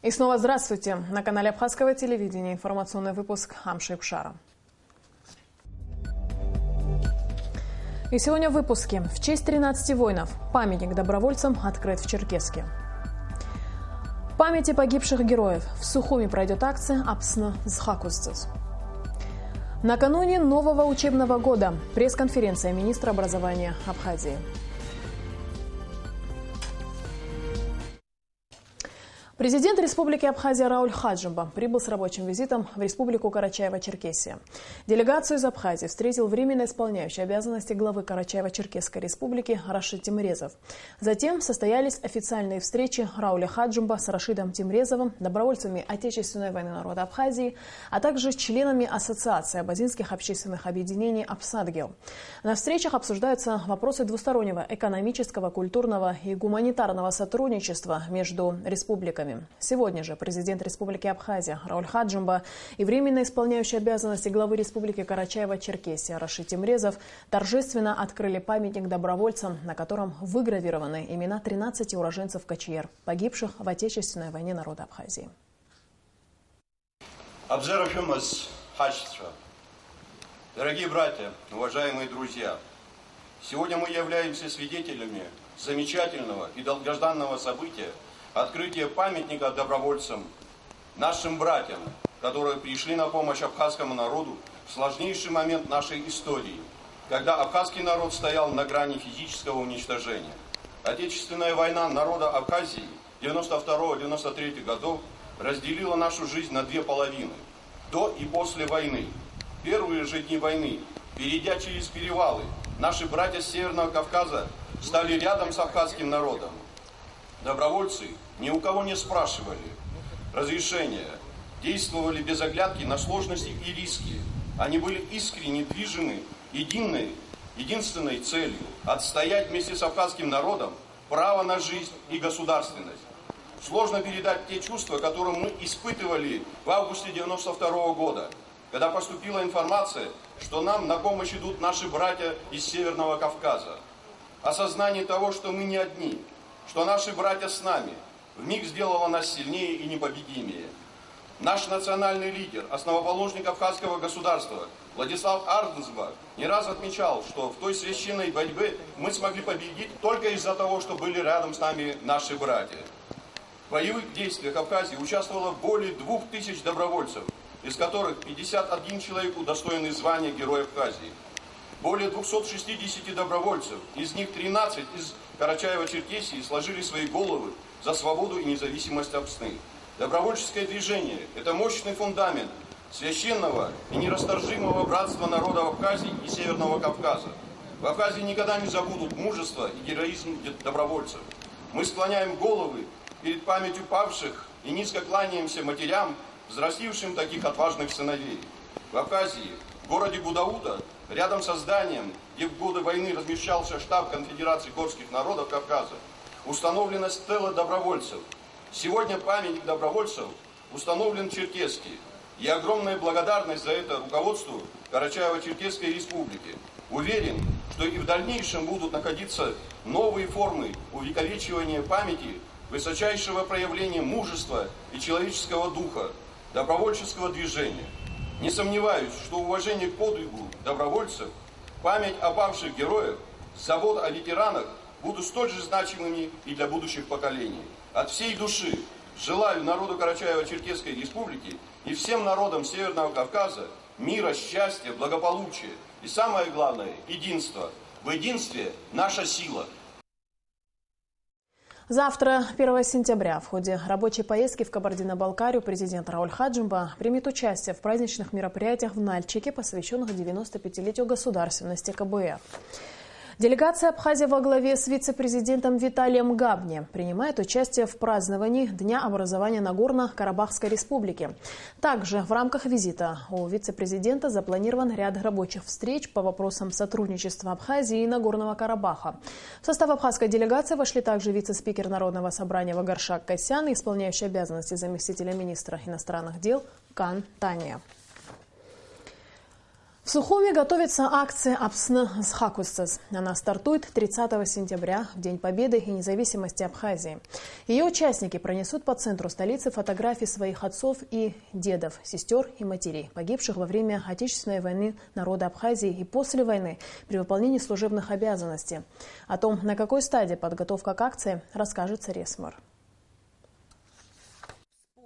И снова здравствуйте. На канале Абхазского телевидения информационный выпуск Амши Пшара. И сегодня в выпуске. В честь 13 воинов памятник добровольцам открыт в Черкесске. В памяти погибших героев в Сухуми пройдет акция «Апсна Зхакустас». Накануне нового учебного года пресс-конференция министра образования Абхазии. Президент Республики Абхазия Рауль Хаджимба прибыл с рабочим визитом в Республику Карачаево-Черкесия. Делегацию из Абхазии встретил временно исполняющий обязанности главы Карачаево-Черкесской Республики Рашид Тимрезов. Затем состоялись официальные встречи Рауля Хаджимба с Рашидом Тимрезовым, добровольцами Отечественной войны народа Абхазии, а также членами Ассоциации абазинских общественных объединений «Апсадгел». На встречах обсуждаются вопросы двустороннего экономического, культурного и гуманитарного сотрудничества между республиками. Сегодня же президент Республики Абхазия Рауль Хаджимба и временно исполняющий обязанности главы Республики Карачаево-Черкесия Рашид Тимрезов торжественно открыли памятник добровольцам, на котором выгравированы имена 13 уроженцев Качьер, погибших в Отечественной войне народа Абхазии. Дорогие братья, уважаемые друзья, сегодня мы являемся свидетелями замечательного и долгожданного события — открытие памятника добровольцам, нашим братьям, которые пришли на помощь абхазскому народу в сложнейший момент нашей истории, когда абхазский народ стоял на грани физического уничтожения. Отечественная война народа Абхазии 92-93 годов разделила нашу жизнь на две половины – до и после войны. Первые же дни войны, перейдя через перевалы, наши братья с Северного Кавказа стали рядом с абхазским народом. Добровольцы ни у кого не спрашивали разрешения, действовали без оглядки на сложности и риски. Они были искренне движимы единственной целью – отстоять вместе с абхазским народом право на жизнь и государственность. Сложно передать те чувства, которые мы испытывали в августе 92 года, когда поступила информация, что нам на помощь идут наши братья из Северного Кавказа. Осознание того, что мы не одни, что наши братья с нами, вмиг сделало нас сильнее и непобедимее. Наш национальный лидер, основоположник абхазского государства Владислав Арденсбах не раз отмечал, что в той священной борьбе мы смогли победить только из-за того, что были рядом с нами наши братья. В боевых действиях Абхазии участвовало более 2000 добровольцев, из которых 51 человек удостоены звания Героя Абхазии. Более 260 добровольцев, из них 13 из Карачаево-Черкесии сложили свои головы за свободу и независимость Апсны. Добровольческое движение – это мощный фундамент священного и нерасторжимого братства народов Абхазии и Северного Кавказа. В Абхазии никогда не забудут мужество и героизм добровольцев. Мы склоняем головы перед памятью павших и низко кланяемся матерям, взрастившим таких отважных сыновей. В Абхазии, в городе Гудауда, рядом со зданием, где в годы войны размещался штаб Конфедерации горских народов Кавказа, установлена стела добровольцев. Сегодня памятник добровольцев установлен в Черкесске. И огромная благодарность за это руководству Карачаево-Черкесской Республики. Уверен, что и в дальнейшем будут находиться новые формы увековечивания памяти высочайшего проявления мужества и человеческого духа, добровольческого движения. Не сомневаюсь, что уважение к подвигу добровольцев, память о павших героях, забота о ветеранах будут столь же значимыми и для будущих поколений. От всей души желаю народу Карачаево-Черкесской Республики и всем народам Северного Кавказа мира, счастья, благополучия и, самое главное, единства. В единстве наша сила. Завтра, 1 сентября, в ходе рабочей поездки в Кабардино-Балкарию президент Рауль Хаджимба примет участие в праздничных мероприятиях в Нальчике, посвященных 95-летию государственности КБР. Делегация Абхазии во главе с вице-президентом Виталием Габни принимает участие в праздновании Дня образования Нагорно-Карабахской республики. Также в рамках визита у вице-президента запланирован ряд рабочих встреч по вопросам сотрудничества Абхазии и Нагорного Карабаха. В состав абхазской делегации вошли также вице-спикер Народного собрания Вагаршак Касян и исполняющий обязанности заместителя министра иностранных дел Кан Тания. В Сухуми готовится акция «Апсны Схакустас». Она стартует 30 сентября, в День Победы и независимости Абхазии. Ее участники пронесут по центру столицы фотографии своих отцов и дедов, сестер и матерей, погибших во время Отечественной войны народа Абхазии и после войны при выполнении служебных обязанностей. О том, на какой стадии подготовка к акции, расскажет Царесмар.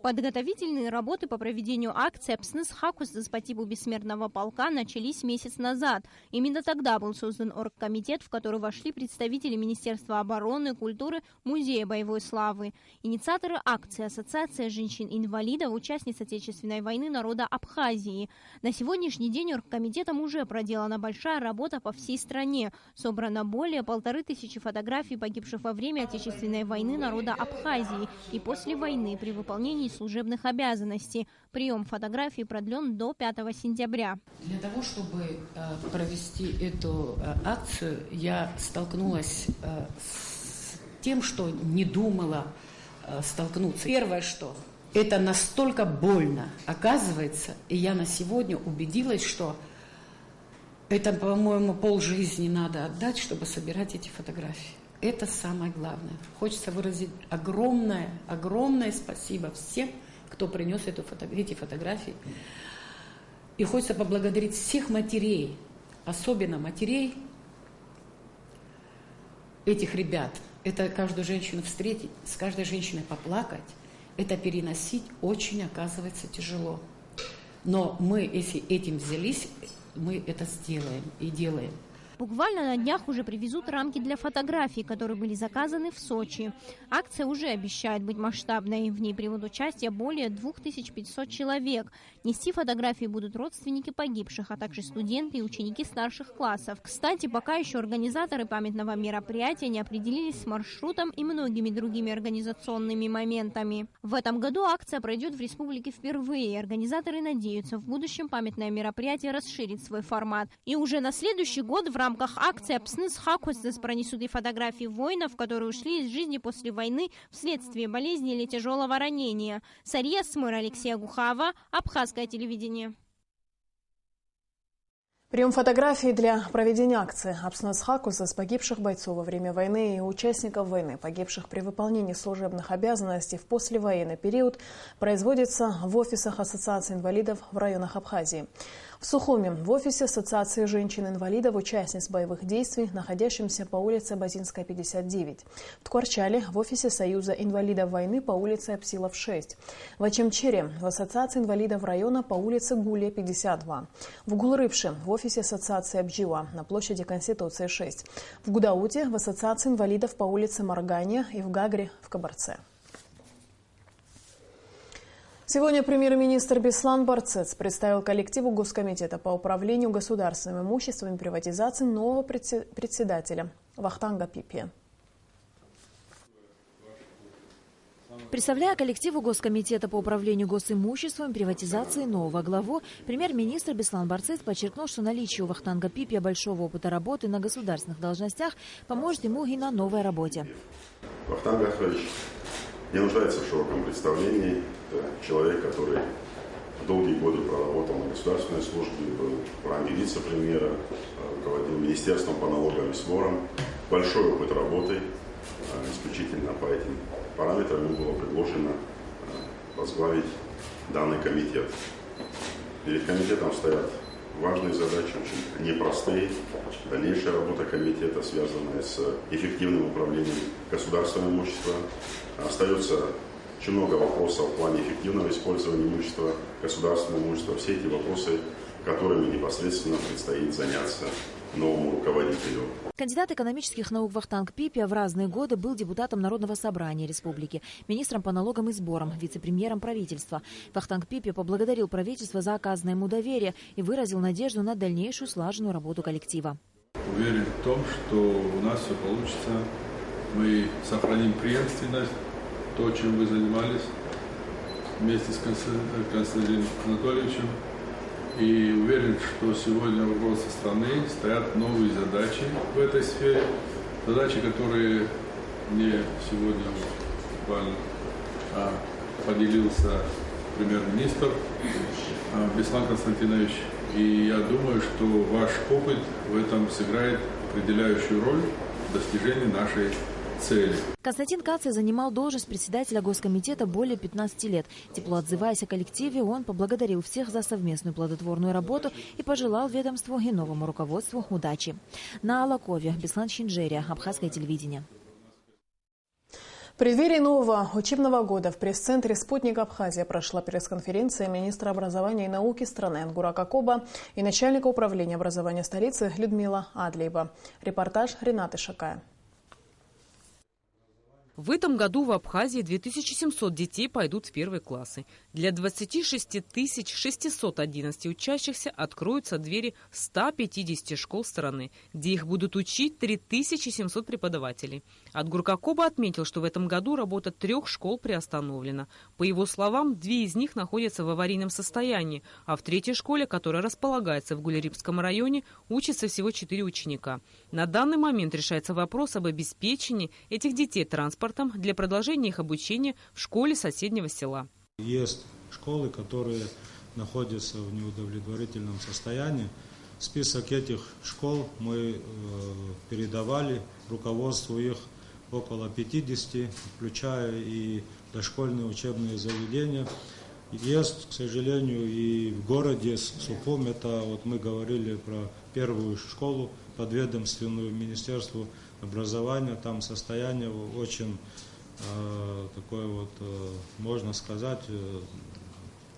Подготовительные работы по проведению акции «Апсны Схакустас» по типу бессмертного полка начались месяц назад. Именно тогда был создан оргкомитет, в который вошли представители Министерства обороны, культуры, Музея боевой славы. Инициаторы акции – Ассоциация женщин-инвалидов, участниц Отечественной войны народа Абхазии. На сегодняшний день оргкомитетом уже проделана большая работа по всей стране. Собрано более 1500 фотографий погибших во время Отечественной войны народа Абхазии и после войны при выполнении служебных обязанностей. Прием фотографий продлен до 5 сентября. Для того, чтобы провести эту акцию, я столкнулась с тем, что не думала столкнуться. Первое, что это настолько больно оказывается, и я на сегодня убедилась, что это, по-моему, полжизни надо отдать, чтобы собирать эти фотографии. Это самое главное. Хочется выразить огромное спасибо всем, кто принес эти фотографии. И хочется поблагодарить всех матерей, особенно матерей этих ребят. Это каждую женщину встретить, с каждой женщиной поплакать, это переносить очень, оказывается, тяжело. Но мы, если этим взялись, мы это сделаем и делаем. Буквально на днях уже привезут рамки для фотографий, которые были заказаны в Сочи. Акция уже обещает быть масштабной. В ней примут участие более 2500 человек. Нести фотографии будут родственники погибших, а также студенты и ученики старших классов. Кстати, пока еще организаторы памятного мероприятия не определились с маршрутом и многими другими организационными моментами. В этом году акция пройдет в республике впервые. Организаторы надеются, в будущем памятное мероприятие расширит свой формат. И уже на следующий год в рамках акции «Апсны Схакустас» пронесут и фотографии воинов, которые ушли из жизни после войны вследствие болезни или тяжелого ранения. Царесмар, Алексея Гухава, Абхазское телевидение. Прием фотографий для проведения акции «Апсны Схакустас» погибших бойцов во время войны и участников войны, погибших при выполнении служебных обязанностей в послевоенный период, производится в офисах Ассоциации инвалидов в районах Абхазии. В Сухуми в офисе Ассоциации женщин-инвалидов, участниц боевых действий, находящемся по улице Базинская, 59. В Ткварчале в офисе Союза инвалидов войны по улице Апсилов, 6. В Ачамчере в Ассоциации инвалидов района по улице Гулия, 52. В Гулрыбше в офисе Ассоциации Абджива на площади Конституции, 6. В Гудауте в Ассоциации инвалидов по улице Маргания и в Гагре в Кабарце. Сегодня премьер-министр Беслан Барцец представил коллективу Госкомитета по управлению государственным имуществом и приватизации нового председателя Вахтанга Пипия. Представляя коллективу Госкомитета по управлению госимуществом и приватизации нового главу, премьер-министр Беслан Барцец подчеркнул, что наличие у Вахтанга Пипия большого опыта работы на государственных должностях поможет ему и на новой работе. Вахтанг Ахрович не нуждается в широком представлении. Это человек, который долгие годы проработал на государственной службе, был в ранге вице-премьера, руководил министерством по налогам и сборам. Большой опыт работы, исключительно по этим параметрам ему было предложено возглавить данный комитет. Перед комитетом стоят важные задачи, очень непростые. Дальнейшая работа комитета, связанная с эффективным управлением государственным имуществом. Остается очень много вопросов в плане эффективного использования имущества, государственного имущества. Все эти вопросы, которыми непосредственно предстоит заняться новому руководителю. Кандидат экономических наук Вахтанг Пипия в разные годы был депутатом Народного собрания республики, министром по налогам и сборам, вице-премьером правительства. Вахтанг Пипия поблагодарил правительство за оказанное ему доверие и выразил надежду на дальнейшую слаженную работу коллектива. Уверен в том, что у нас все получится. Мы сохраним преемственность, то, чем вы занимались вместе с Константином Анатольевичем. И уверен, что сегодня в руководстве страны стоят новые задачи в этой сфере. Задачи, которые мне сегодня буквально поделился премьер-министр Беслан Константинович. И я думаю, что ваш опыт в этом сыграет определяющую роль в достижении нашей цели. Константин Каций занимал должность председателя Госкомитета более 15 лет. Тепло отзываясь о коллективе, он поблагодарил всех за совместную плодотворную работу и пожелал ведомству и новому руководству удачи. На Алакове, Беслан Шинджерия, Абхазское телевидение. В преддверии нового учебного года в пресс-центре «Спутник Абхазия» прошла пресс-конференция министра образования и науки страны Ангурака Коба и начальника управления образования столицы Людмила Адлейба. Репортаж Ренаты Шакая. В этом году в Абхазии 2700 детей пойдут в первые классы. Для 26 611 учащихся откроются двери 150 школ страны, где их будут учить 3700 преподавателей. Отгурка Коба отметил, что в этом году работа 3 школ приостановлена. По его словам, 2 из них находятся в аварийном состоянии, а в 3-й школе, которая располагается в Гулярибском районе, учатся всего 4 ученика. На данный момент решается вопрос об обеспечении этих детей транспортом для продолжения их обучения в школе соседнего села. Есть школы, которые находятся в неудовлетворительном состоянии. Список этих школ мы передавали руководству, их около 50, включая и дошкольные учебные заведения. Есть, к сожалению, и в городе Сухум, это вот мы говорили про первую школу подведомственную Министерству образования, там состояние очень такое вот, можно сказать,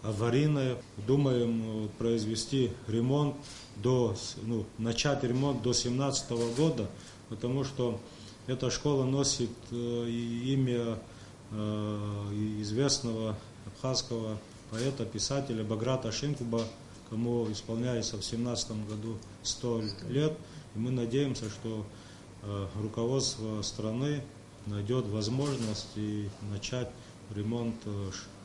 аварийное. Думаем произвести ремонт, начать ремонт до 2017 года, потому что эта школа носит имя известного абхазского поэта, писателя Баграта Шинкуба, кому исполняется в 2017 году 100 лет. И мы надеемся, что руководство страны найдет возможность и начать ремонт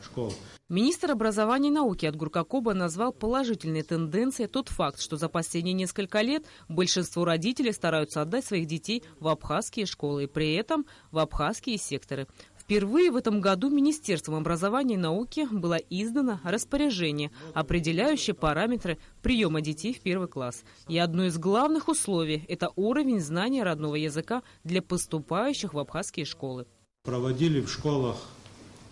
школ. Министр образования и науки Отгурка Коба назвал положительной тенденцией тот факт, что за последние несколько лет большинство родителей стараются отдать своих детей в абхазские школы и при этом в абхазские секторы. Впервые в этом году Министерством образования и науки было издано распоряжение, определяющее параметры приема детей в первый класс. И одно из главных условий – это уровень знания родного языка для поступающих в абхазские школы. Проводили в школах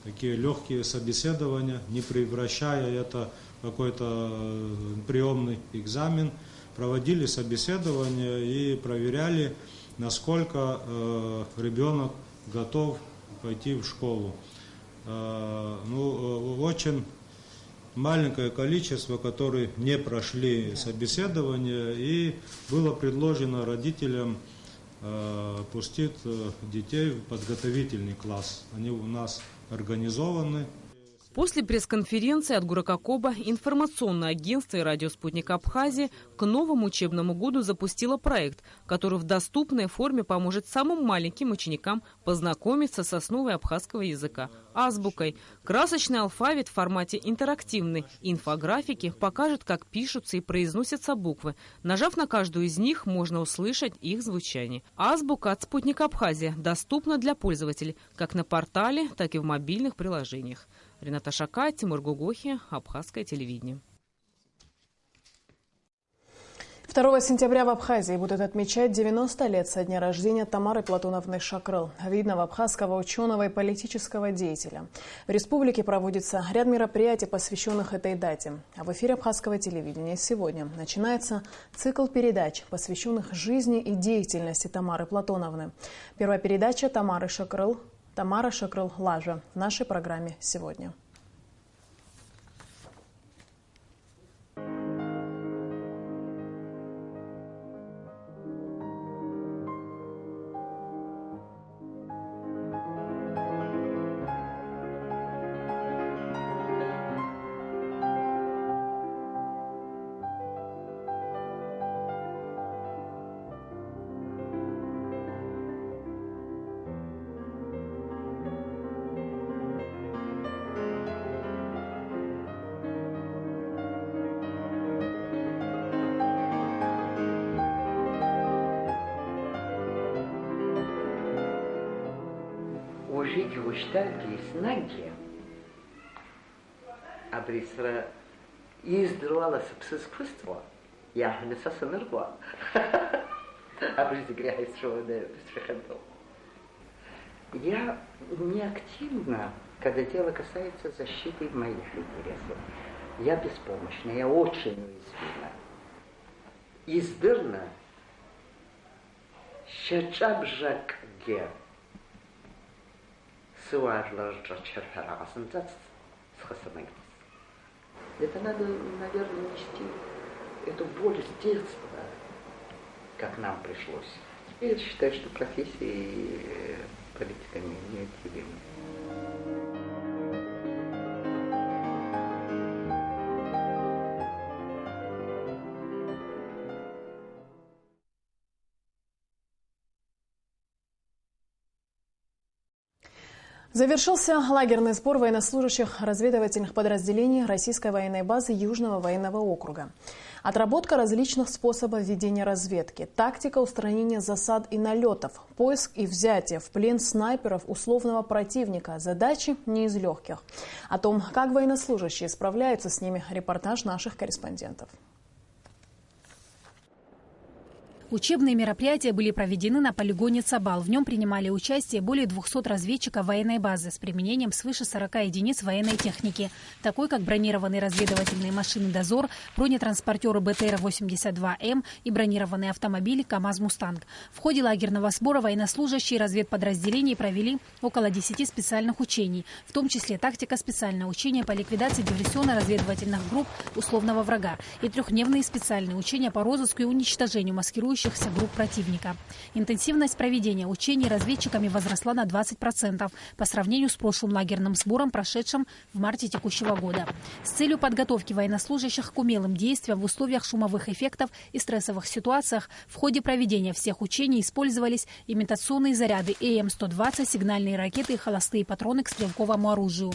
такие легкие собеседования, не превращая это в какой-то приемный экзамен. Проводили собеседования и проверяли, насколько ребенок готов пойти в школу. Очень маленькое количество, которые не прошли собеседование, и было предложено родителям пустить детей в подготовительный класс. Они у нас организованы. После пресс-конференции Отгурка Коба информационное агентство и радио «Спутник Абхазии» к новому учебному году запустило проект, который в доступной форме поможет самым маленьким ученикам познакомиться с основой абхазского языка – азбукой. Красочный алфавит в формате интерактивной инфографики покажет, как пишутся и произносятся буквы. Нажав на каждую из них, можно услышать их звучание. Азбука от «Спутника Абхазия» доступна для пользователей как на портале, так и в мобильных приложениях. Рената Шакая, Тимур Гугохи, Абхазское телевидение. 2 сентября в Абхазии будут отмечать 90 лет со дня рождения Тамары Платоновны Шакрыл, видного абхазского ученого и политического деятеля. В республике проводится ряд мероприятий, посвященных этой дате. А в эфире Абхазского телевидения сегодня начинается цикл передач, посвященных жизни и деятельности Тамары Платоновны. Первая передача Тамара Шакрыл Лажа в нашей программе сегодня. Жить в Уштальке и Снагге, а издавалось искусство, я не сосамерла. А прежде говоря, что я не активна, когда дело касается защиты моих интересов. Я беспомощна, я очень уязвима. Издырна, щечабжак ге, сыважла черхарасан, это надо, наверное, нести эту боль с детства, как нам пришлось. Я считаю, что профессии политика не неотъемлемы. Завершился лагерный сбор военнослужащих разведывательных подразделений российской военной базы Южного военного округа. Отработка различных способов ведения разведки, тактика устранения засад и налетов, поиск и взятие в плен снайперов условного противника. Задачи не из легких. О том, как военнослужащие справляются с ними, репортаж наших корреспондентов. Учебные мероприятия были проведены на полигоне Цабал. В нем принимали участие более 200 разведчиков военной базы с применением свыше 40 единиц военной техники, такой как бронированные разведывательные машины «Дозор», бронетранспортеры БТР-82М и бронированные автомобили КАМАЗ «Мустанг». В ходе лагерного сбора военнослужащие разведподразделений провели около 10 специальных учений, в том числе тактика специальное учение по ликвидации диверсионно-разведывательных групп условного врага и трехдневные специальные учения по розыску и уничтожению маскирующихся групп противника. Интенсивность проведения учений разведчиками возросла на 20% по сравнению с прошлым лагерным сбором, прошедшим в марте текущего года. С целью подготовки военнослужащих к умелым действиям в условиях шумовых эффектов и стрессовых ситуациях в ходе проведения всех учений использовались имитационные заряды ЭМ-120, сигнальные ракеты и холостые патроны к стрелковому оружию.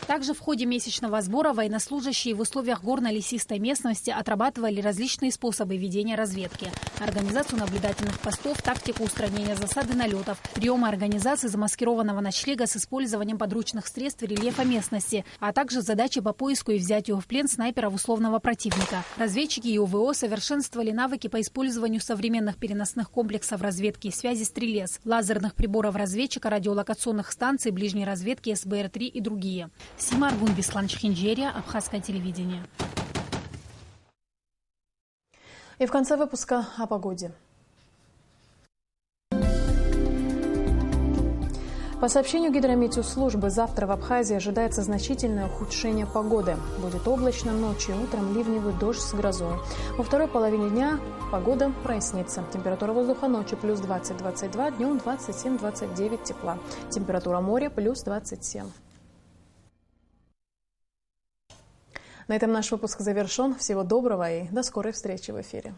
Также в ходе месячного сбора военнослужащие в условиях горно-лесистой местности отрабатывали различные способы ведения разведки. Организацию наблюдательных постов, тактику устранения засад и налетов, приемы организации замаскированного ночлега с использованием подручных средств и рельефа местности, а также задачи по поиску и взятию в плен снайперов условного противника. Разведчики и ОВО совершенствовали навыки по использованию современных переносных комплексов разведки и связи «Стрелец», лазерных приборов разведчика, радиолокационных станций, ближней разведки СБР-3 и другие. Сима Аргун, Беслан Чхинджерия, Абхазское телевидение. И в конце выпуска о погоде. По сообщению гидрометеослужбы, завтра в Абхазии ожидается значительное ухудшение погоды. Будет облачно, ночью и утром ливневый дождь с грозой. Во второй половине дня погода прояснится. Температура воздуха ночью плюс 20-22, днем 27-29 тепла. Температура моря плюс 27. На этом наш выпуск завершен. Всего доброго и до скорой встречи в эфире.